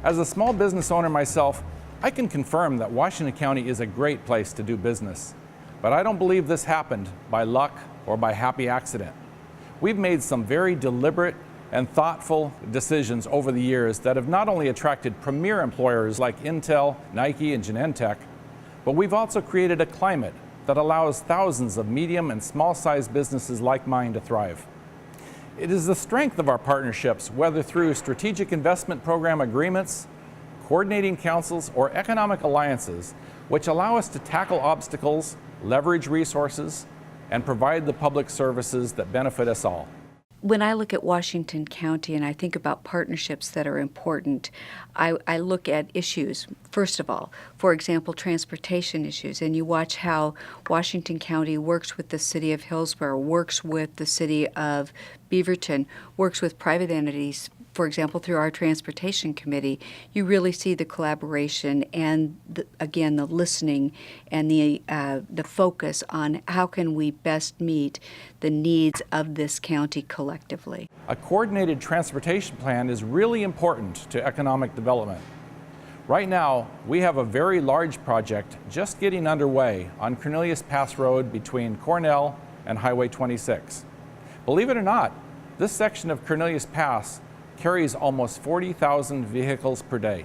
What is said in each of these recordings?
As a small business owner myself, I can confirm that Washington County is a great place to do business. But I don't believe this happened by luck or by happy accident. We've made some very deliberate and thoughtful decisions over the years that have not only attracted premier employers like Intel, Nike, and Genentech, but we've also created a climate that allows thousands of medium and small-sized businesses like mine to thrive. It is the strength of our partnerships, whether through strategic investment program agreements, coordinating councils, or economic alliances, which allow us to tackle obstacles, leverage resources, and provide the public services that benefit us all. When I look at Washington County and I think about partnerships that are important, I look at issues, first of all, for example, transportation issues, and you watch how Washington County works with the city of Hillsborough, works with the city of Beaverton, works with private entities, for example, through our transportation committee. You really see the collaboration and, again, the listening and the focus on how can we best meet the needs of this county collectively. A coordinated transportation plan is really important to economic development. Right now, we have a very large project just getting underway on Cornelius Pass Road between Cornell and Highway 26. Believe it or not, this section of Cornelius Pass carries almost 40,000 vehicles per day.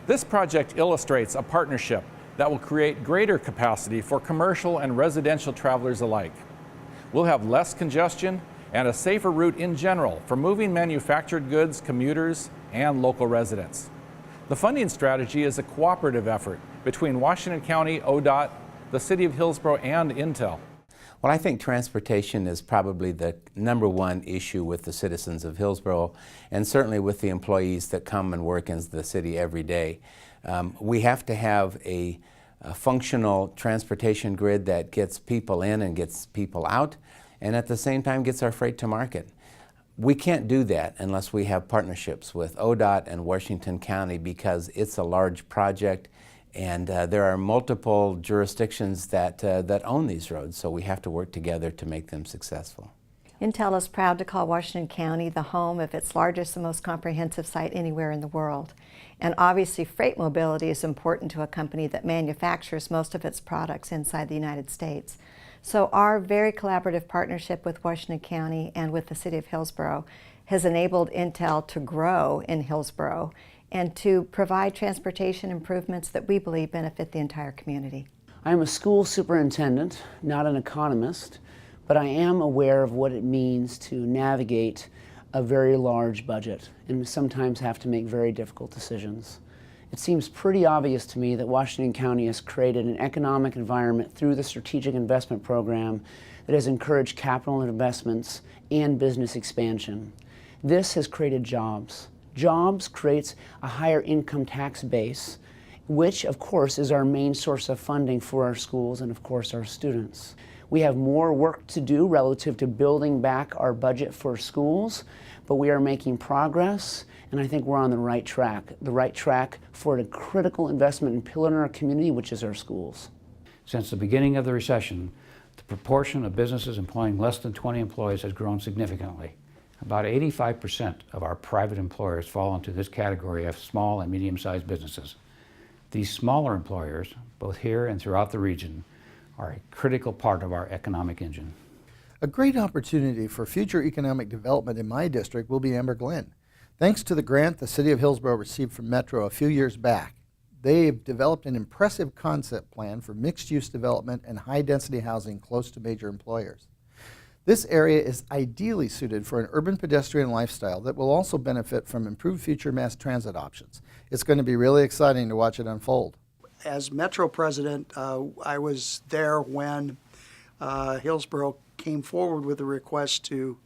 This project illustrates a partnership that will create greater capacity for commercial and residential travelers alike. We'll have less congestion and a safer route in general for moving manufactured goods, commuters, and local residents. The funding strategy is a cooperative effort between Washington County, ODOT, the City of Hillsborough, and Intel. Well, I think transportation is probably the #1 issue with the citizens of Hillsborough, and certainly with the employees that come and work in the city every day. We have to have a functional transportation grid that gets people in and gets people out, and at the same time gets our freight to market. We can't do that unless we have partnerships with ODOT and Washington County, because it's a large project. And there are multiple jurisdictions that own these roads, so we have to work together to make them successful. Intel is proud to call Washington County the home of its largest and most comprehensive site anywhere in the world. And obviously, freight mobility is important to a company that manufactures most of its products inside the United States. So our very collaborative partnership with Washington County and with the City of Hillsborough has enabled Intel to grow in Hillsborough and to provide transportation improvements that we believe benefit the entire community. I am a school superintendent, not an economist, but I am aware of what it means to navigate a very large budget and sometimes have to make very difficult decisions. It seems pretty obvious to me that Washington County has created an economic environment through the Strategic Investment Program that has encouraged capital investments and business expansion. This has created jobs. Jobs creates a higher income tax base, which of course is our main source of funding for our schools and of course our students. We have more work to do relative to building back our budget for schools, but we are making progress, and I think we're on the right track for a critical investment and pillar in our community, which is our schools. Since the beginning of the recession, the proportion of businesses employing less than 20 employees has grown significantly. About 85% of our private employers fall into this category of small and medium-sized businesses. These smaller employers, both here and throughout the region, are a critical part of our economic engine. A great opportunity for future economic development in my district will be Amber Glen. Thanks to the grant the City of Hillsborough received from Metro a few years back, they've developed an impressive concept plan for mixed-use development and high-density housing close to major employers. This area is ideally suited for an urban pedestrian lifestyle that will also benefit from improved future mass transit options. It's going to be really exciting to watch it unfold. As Metro President, I was there when Hillsborough came forward with a request to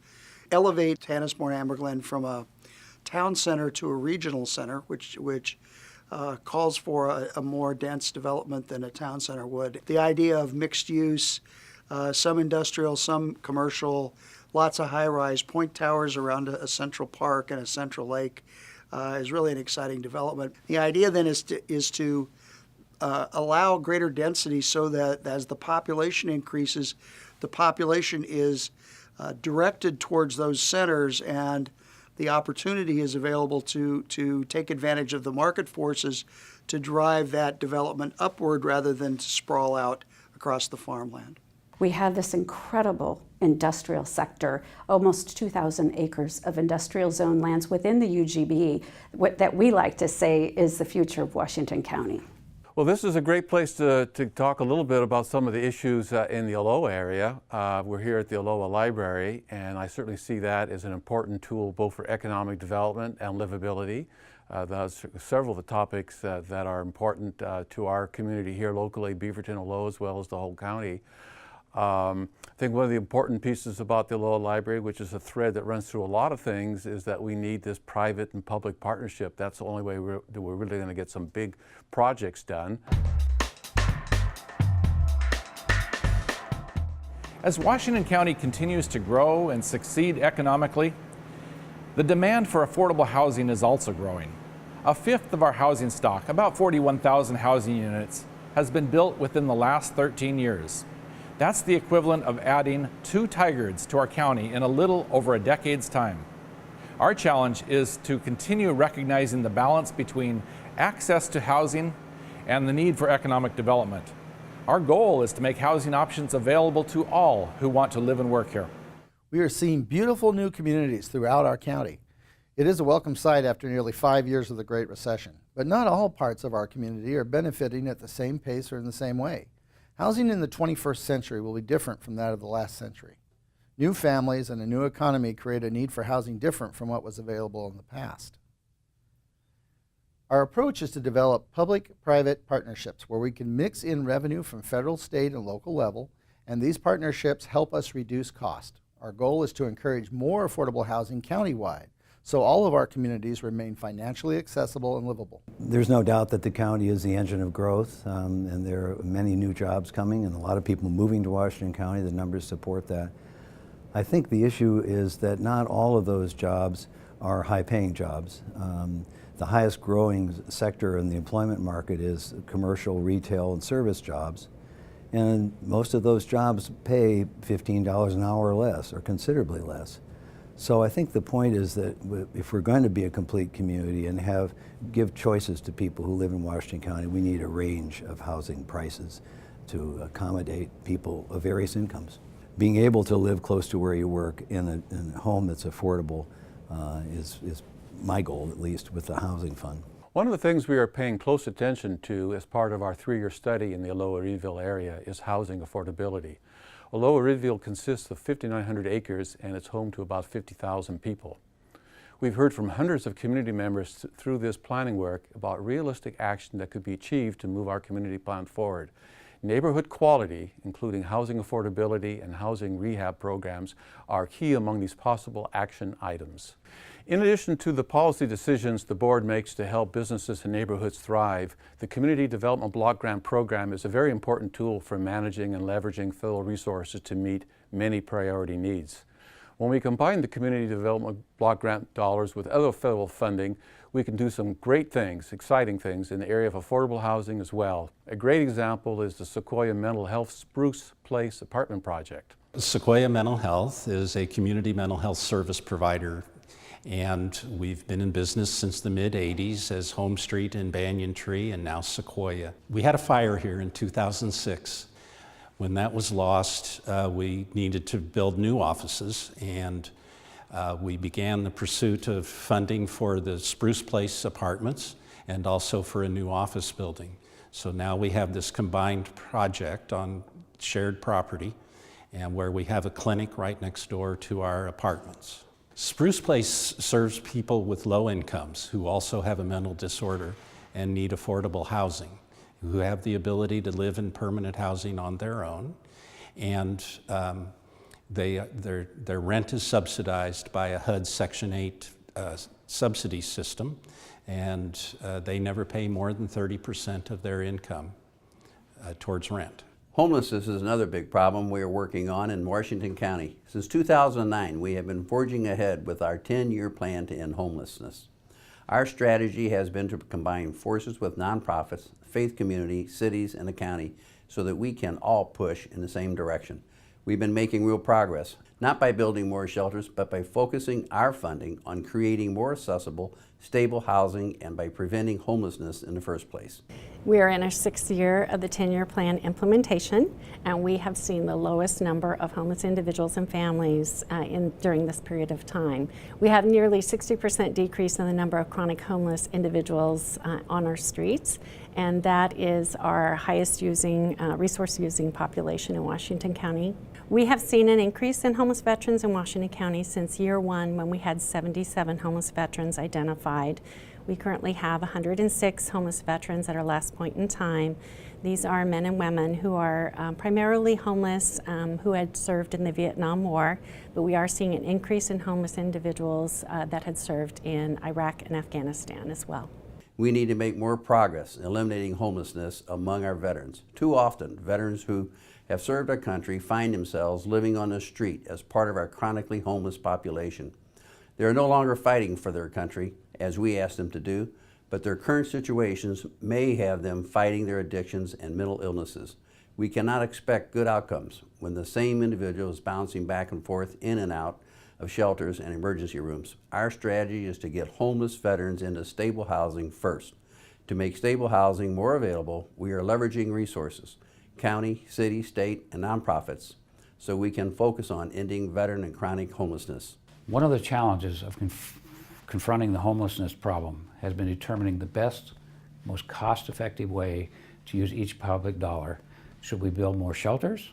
elevate Tannismore-Amber Glen from a town center to a regional center, which calls for a more dense development than a town center would. The idea of mixed use, some industrial, some commercial, lots of high-rise point towers around a central park and a central lake is really an exciting development. The idea then is to allow greater density so that as the population increases, the population is directed towards those centers, and the opportunity is available to take advantage of the market forces to drive that development upward rather than to sprawl out across the farmland. We have this incredible industrial sector, almost 2,000 acres of industrial zone lands within the UGB, that we like to say is the future of Washington County. Well, this is a great place to talk a little bit about some of the issues in the Aloha area. We're here at the Aloha Library, and I certainly see that as an important tool both for economic development and livability. There's several of the topics that are important to our community here locally, Beaverton, Aloha, as well as the whole county. I think one of the important pieces about the Aloha Library, which is a thread that runs through a lot of things, is that we need this private and public partnership. That's the only way that we're really going to get some big projects done. As Washington County continues to grow and succeed economically, the demand for affordable housing is also growing. A fifth of our housing stock, about 41,000 housing units, has been built within the last 13 years. That's the equivalent of adding 2 Tigers to our county in a little over a decade's time. Our challenge is to continue recognizing the balance between access to housing and the need for economic development. Our goal is to make housing options available to all who want to live and work here. We are seeing beautiful new communities throughout our county. It is a welcome sight after nearly 5 years of the Great Recession, but not all parts of our community are benefiting at the same pace or in the same way. Housing in the 21st century will be different from that of the last century. New families and a new economy create a need for housing different from what was available in the past. Our approach is to develop public-private partnerships where we can mix in revenue from federal, state, and local level, and these partnerships help us reduce cost. Our goal is to encourage more affordable housing countywide, so all of our communities remain financially accessible and livable. There's no doubt that the county is the engine of growth, and there are many new jobs coming and a lot of people moving to Washington County. The numbers support that. I think the issue is that not all of those jobs are high-paying jobs. The highest growing sector in the employment market is commercial, retail, and service jobs. And most of those jobs pay $15 an hour or less, or considerably less. So I think the point is that if we're going to be a complete community and give choices to people who live in Washington County, we need a range of housing prices to accommodate people of various incomes. Being able to live close to where you work in a home that's affordable is my goal, at least, with the housing fund. One of the things we are paying close attention to as part of our 3-year study in the Aloha-Reedville area is housing affordability. Aloha-Reedville consists of 5,900 acres and it's home to about 50,000 people. We've heard from hundreds of community members through this planning work about realistic action that could be achieved to move our community plan forward. Neighborhood quality, including housing affordability and housing rehab programs, are key among these possible action items. In addition to the policy decisions the board makes to help businesses and neighborhoods thrive, the Community Development Block Grant Program is a very important tool for managing and leveraging federal resources to meet many priority needs. When we combine the Community Development Block Grant dollars with other federal funding, we can do some great things, exciting things in the area of affordable housing as well. A great example is the Sequoia Mental Health Spruce Place apartment project. Sequoia Mental Health is a community mental health service provider, and we've been in business since the mid-'80s as Home Street and Banyan Tree and now Sequoia. We had a fire here in 2006. When that was lost, we needed to build new offices, and we began the pursuit of funding for the Spruce Place apartments and also for a new office building. So now we have this combined project on shared property, and where we have a clinic right next door to our apartments. Spruce Place serves people with low incomes who also have a mental disorder and need affordable housing, who have the ability to live in permanent housing on their own, and their rent is subsidized by a HUD Section 8 subsidy system, and they never pay more than 30% of their income towards rent. Homelessness is another big problem we are working on in Washington County. Since 2009, we have been forging ahead with our 10-year plan to end homelessness. Our strategy has been to combine forces with nonprofits, faith community, cities, and the county so that we can all push in the same direction. We've been making real progress. not by building more shelters, but by focusing our funding on creating more accessible, stable housing and by preventing homelessness in the first place. We are in our 6th year of the 10-year plan implementation, and we have seen the lowest number of homeless individuals and families during this period of time. We have nearly 60% decrease in the number of chronic homeless individuals on our streets, and that is our highest resource using population in Washington County. We have seen an increase in homeless veterans in Washington County since year 1, when we had 77 homeless veterans identified. We currently have 106 homeless veterans at our last point in time. These are men and women who are primarily homeless, who had served in the Vietnam War, but we are seeing an increase in homeless individuals that had served in Iraq and Afghanistan as well. We need to make more progress in eliminating homelessness among our veterans. Too often, veterans who have served our country find themselves living on the street as part of our chronically homeless population. They are no longer fighting for their country, as we ask them to do, but their current situations may have them fighting their addictions and mental illnesses. We cannot expect good outcomes when the same individual is bouncing back and forth in and out of shelters and emergency rooms. Our strategy is to get homeless veterans into stable housing first. To make stable housing more available, we are leveraging resources, county, city, state, and nonprofits, so we can focus on ending veteran and chronic homelessness. One of the challenges of confronting the homelessness problem has been determining the best, most cost-effective way to use each public dollar. Should we build more shelters?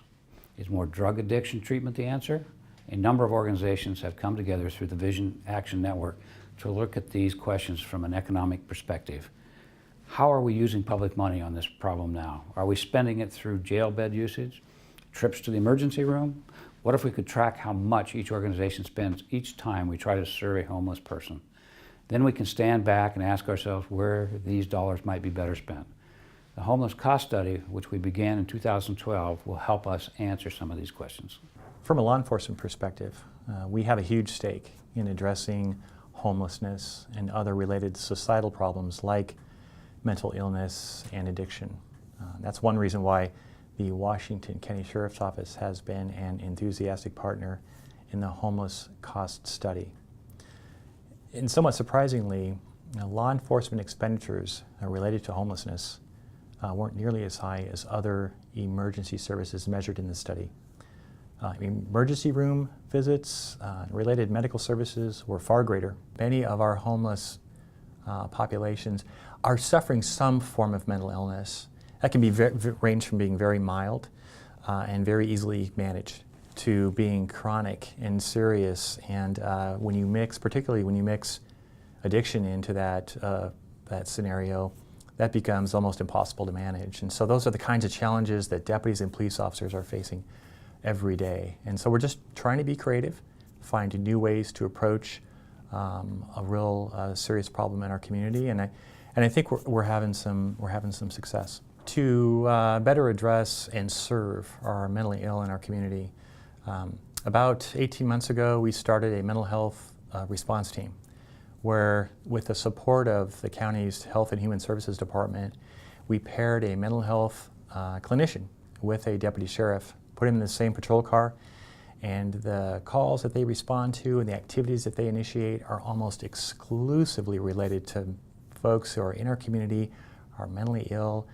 Is more drug addiction treatment the answer? A number of organizations have come together through the Vision Action Network to look at these questions from an economic perspective. How are we using public money on this problem now? Are we spending it through jail bed usage, trips to the emergency room? What if we could track how much each organization spends each time we try to serve a homeless person? Then we can stand back and ask ourselves where these dollars might be better spent. The Homeless Cost Study, which we began in 2012, will help us answer some of these questions. From a law enforcement perspective, we have a huge stake in addressing homelessness and other related societal problems like mental illness and addiction. That's one reason why the Washington County Sheriff's Office has been an enthusiastic partner in the Homeless Cost Study. And somewhat surprisingly, law enforcement expenditures related to homelessness weren't nearly as high as other emergency services measured in the study. Emergency room visits, related medical services were far greater. Many of our homeless populations are suffering some form of mental illness. That can be range from being very mild and very easily managed to being chronic and serious. And when you mix, particularly when you mix addiction into that scenario, that becomes almost impossible to manage. And so those are the kinds of challenges that deputies and police officers are facing every day. And so we're just trying to be creative, find new ways to approach a real serious problem in our community. And I think we're having some success. To better address and serve our mentally ill in our community, about 18 months ago we started a mental health response team where, with the support of the county's Health and Human Services Department, we paired a mental health clinician with a deputy sheriff, put him in the same patrol car, and the calls that they respond to and the activities that they initiate are almost exclusively related to folks who are in our community, are mentally ill,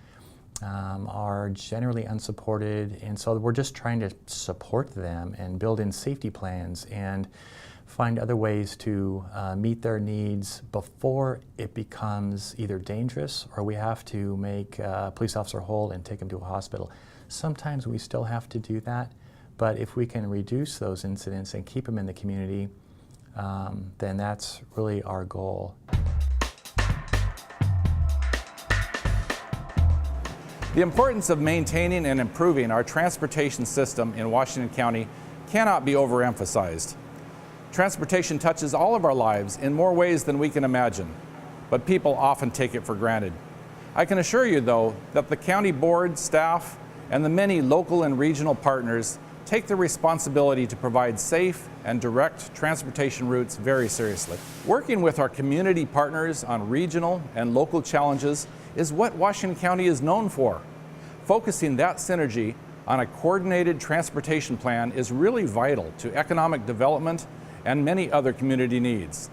are generally unsupported, and so we're just trying to support them and build in safety plans and find other ways to meet their needs before it becomes either dangerous or we have to make a police officer whole and take them to a hospital. Sometimes we still have to do that, but if we can reduce those incidents and keep them in the community, then that's really our goal. The importance of maintaining and improving our transportation system in Washington County cannot be overemphasized. Transportation touches all of our lives in more ways than we can imagine, but people often take it for granted. I can assure you, though, that the county board, staff, and the many local and regional partners take the responsibility to provide safe and direct transportation routes very seriously. Working with our community partners on regional and local challenges is what Washington County is known for. Focusing that synergy on a coordinated transportation plan is really vital to economic development and many other community needs.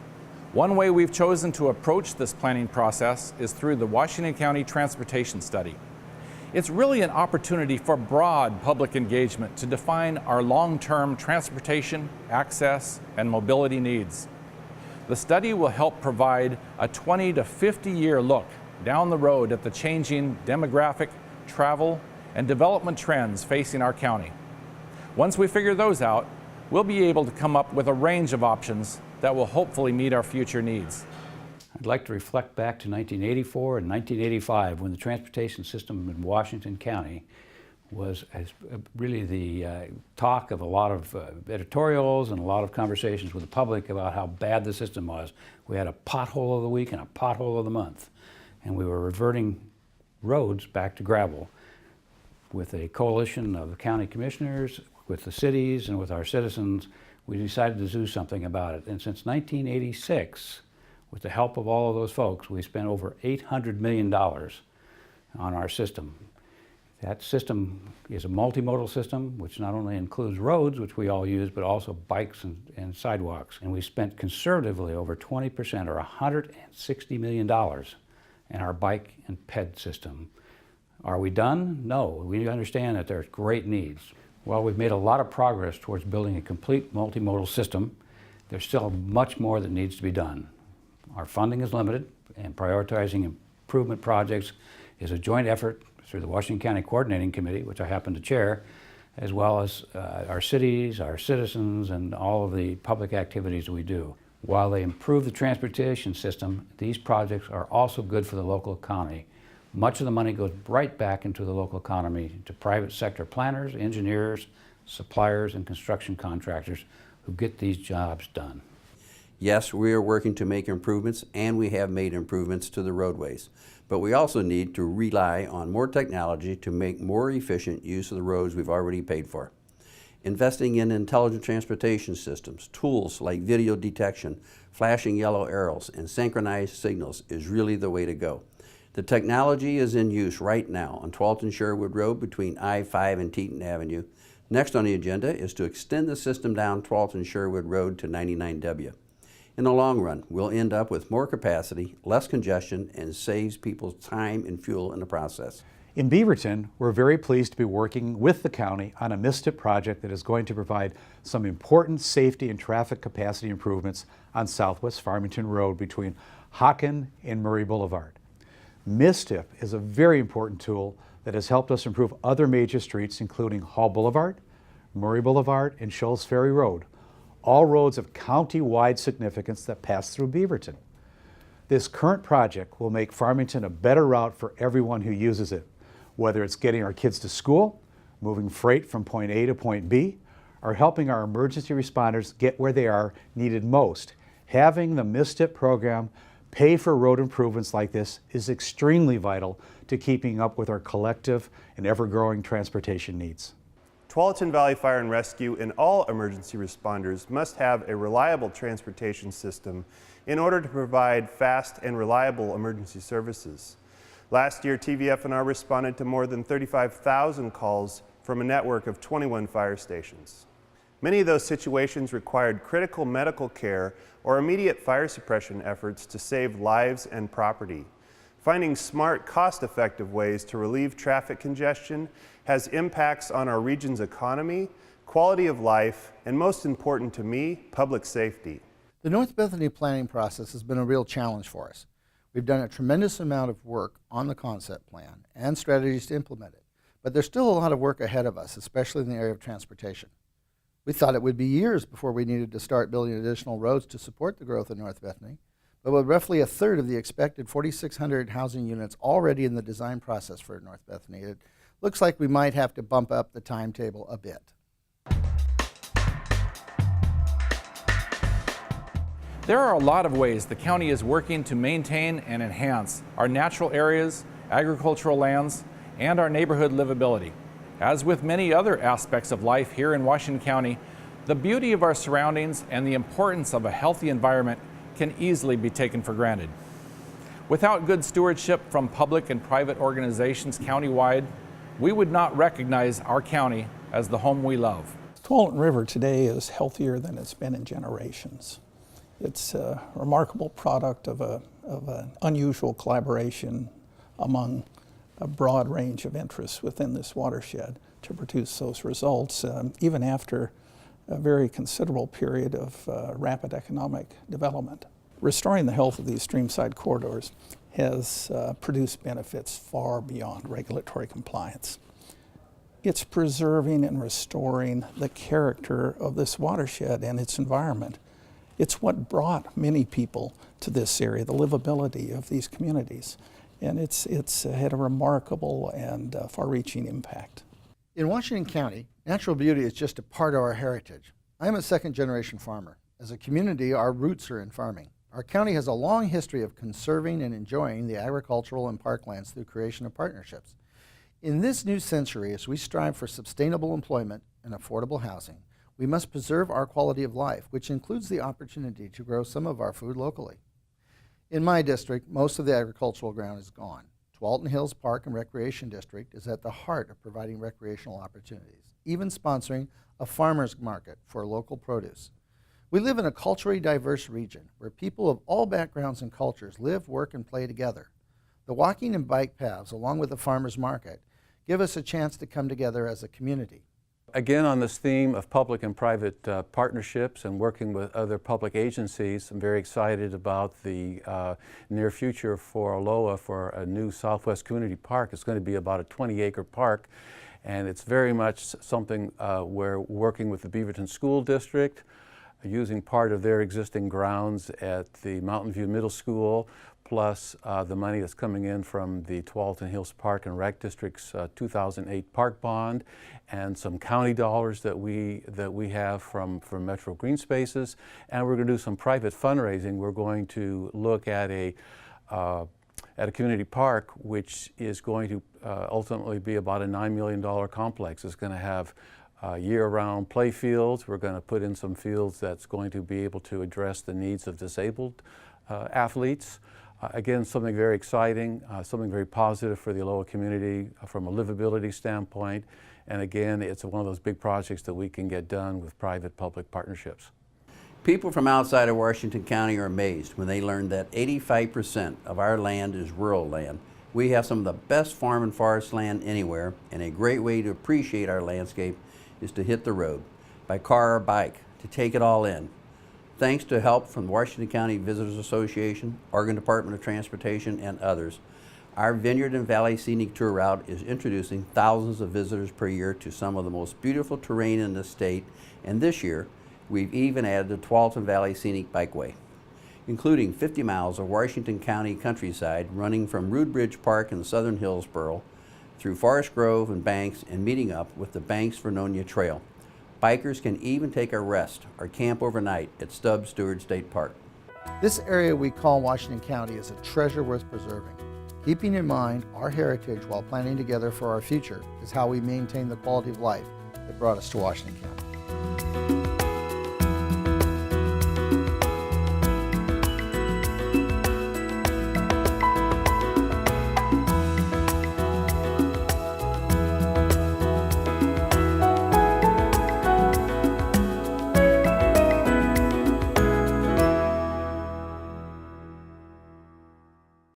One way we've chosen to approach this planning process is through the Washington County Transportation Study. It's really an opportunity for broad public engagement to define our long-term transportation, access, and mobility needs. The study will help provide a 20 to 50-year look down the road at the changing demographic, travel, and development trends facing our county. Once we figure those out, we'll be able to come up with a range of options that will hopefully meet our future needs. I'd like to reflect back to 1984 and 1985 when the transportation system in Washington County was really the talk of a lot of editorials and a lot of conversations with the public about how bad the system was. We had a pothole of the week and a pothole of the month, and we were reverting roads back to gravel. With a coalition of the county commissioners, with the cities, and with our citizens, we decided to do something about it. And since 1986, with the help of all of those folks, we spent over $800 million on our system. That system is a multimodal system, which not only includes roads, which we all use, but also bikes and sidewalks. And we spent conservatively over 20%, or $160 million, in our bike and ped system. Are we done? No. We understand that there's great needs. While we've made a lot of progress towards building a complete multimodal system, there's still much more that needs to be done. Our funding is limited, and prioritizing improvement projects is a joint effort through the Washington County Coordinating Committee, which I happen to chair, as well as our cities, our citizens, and all of the public activities we do. While they improve the transportation system, these projects are also good for the local economy. Much of the money goes right back into the local economy, to private sector planners, engineers, suppliers, and construction contractors who get these jobs done. Yes, we are working to make improvements, and we have made improvements to the roadways. But we also need to rely on more technology to make more efficient use of the roads we've already paid for. Investing in intelligent transportation systems, tools like video detection, flashing yellow arrows, and synchronized signals is really the way to go. The technology is in use right now on Tualatin-Sherwood Road between I-5 and Teton Avenue. Next on the agenda is to extend the system down Tualatin-Sherwood Road to 99W. In the long run, we'll end up with more capacity, less congestion, and saves people time and fuel in the process. In Beaverton, we're very pleased to be working with the county on a MISTIP project that is going to provide some important safety and traffic capacity improvements on Southwest Farmington Road between Hockin and Murray Boulevard. MISTIP is a very important tool that has helped us improve other major streets, including Hall Boulevard, Murray Boulevard, and Shoals Ferry Road, all roads of county-wide significance that pass through Beaverton. This current project will make Farmington a better route for everyone who uses it, whether it's getting our kids to school, moving freight from point A to point B, or helping our emergency responders get where they are needed most. Having the MISTIP program pay for road improvements like this is extremely vital to keeping up with our collective and ever-growing transportation needs. Tualatin Valley Fire and Rescue and all emergency responders must have a reliable transportation system in order to provide fast and reliable emergency services. Last year, TVF&R responded to more than 35,000 calls from a network of 21 fire stations. Many of those situations required critical medical care or immediate fire suppression efforts to save lives and property. Finding smart, cost-effective ways to relieve traffic congestion has impacts on our region's economy, quality of life, and most important to me, public safety. The North Bethany planning process has been a real challenge for us. We've done a tremendous amount of work on the concept plan and strategies to implement it, but there's still a lot of work ahead of us, especially in the area of transportation. We thought it would be years before we needed to start building additional roads to support the growth of North Bethany, but with roughly a third of the expected 4,600 housing units already in the design process for North Bethany, it looks like we might have to bump up the timetable a bit. There are a lot of ways the county is working to maintain and enhance our natural areas, agricultural lands, and our neighborhood livability. As with many other aspects of life here in Washington County, the beauty of our surroundings and the importance of a healthy environment can easily be taken for granted. Without good stewardship from public and private organizations countywide, we would not recognize our county as the home we love. The Tualatin River today is healthier than it's been in generations. It's a remarkable product of an unusual collaboration among a broad range of interests within this watershed to produce those results, even after a very considerable period of rapid economic development. Restoring the health of these streamside corridors has produced benefits far beyond regulatory compliance. It's preserving and restoring the character of this watershed and its environment. It's what brought many people to this area, the livability of these communities. And it's had a remarkable and far-reaching impact. In Washington County, natural beauty is just a part of our heritage. I'm a second-generation farmer. As a community, our roots are in farming. Our county has a long history of conserving and enjoying the agricultural and parklands through creation of partnerships. In this new century, as we strive for sustainable employment and affordable housing, we must preserve our quality of life, which includes the opportunity to grow some of our food locally. In my district, most of the agricultural ground is gone. Tualatin Hills Park and Recreation District is at the heart of providing recreational opportunities, even sponsoring a farmer's market for local produce. We live in a culturally diverse region where people of all backgrounds and cultures live, work, and play together. The walking and bike paths, along with the farmer's market, give us a chance to come together as a community. Again, on this theme of public and private partnerships and working with other public agencies, I'm very excited about the near future for Aloha for a new Southwest Community Park. It's going to be about a 20-acre park, and it's very much something we're working with the Beaverton School District, using part of their existing grounds at the Mountain View Middle School, plus the money that's coming in from the Tualatin Hills Park and Rec District's 2008 park bond, and some county dollars that we have from Metro Green Spaces. And we're going to do some private fundraising. We're going to look at a community park, which is going to ultimately be about a $9 million complex. It's going to have year-round play fields. We're going to put in some fields that's going to be able to address the needs of disabled athletes. Again, something very exciting, something very positive for the Aloha community from a livability standpoint. And again, it's one of those big projects that we can get done with private-public partnerships. People from outside of Washington County are amazed when they learn that 85% of our land is rural land. We have some of the best farm and forest land anywhere, and a great way to appreciate our landscape is to hit the road, by car or bike, to take it all in. Thanks to help from the Washington County Visitors Association, Oregon Department of Transportation, and others, our Vineyard and Valley Scenic Tour Route is introducing thousands of visitors per year to some of the most beautiful terrain in the state, and this year, we've even added the Tualatin Valley Scenic Bikeway, including 50 miles of Washington County countryside running from Rude Bridge Park in southern Hillsboro through Forest Grove and Banks and meeting up with the Banks Vernonia Trail. Bikers can even take a rest or camp overnight at Stubbs Stewart State Park. This area we call Washington County is a treasure worth preserving. Keeping in mind our heritage while planning together for our future is how we maintain the quality of life that brought us to Washington County.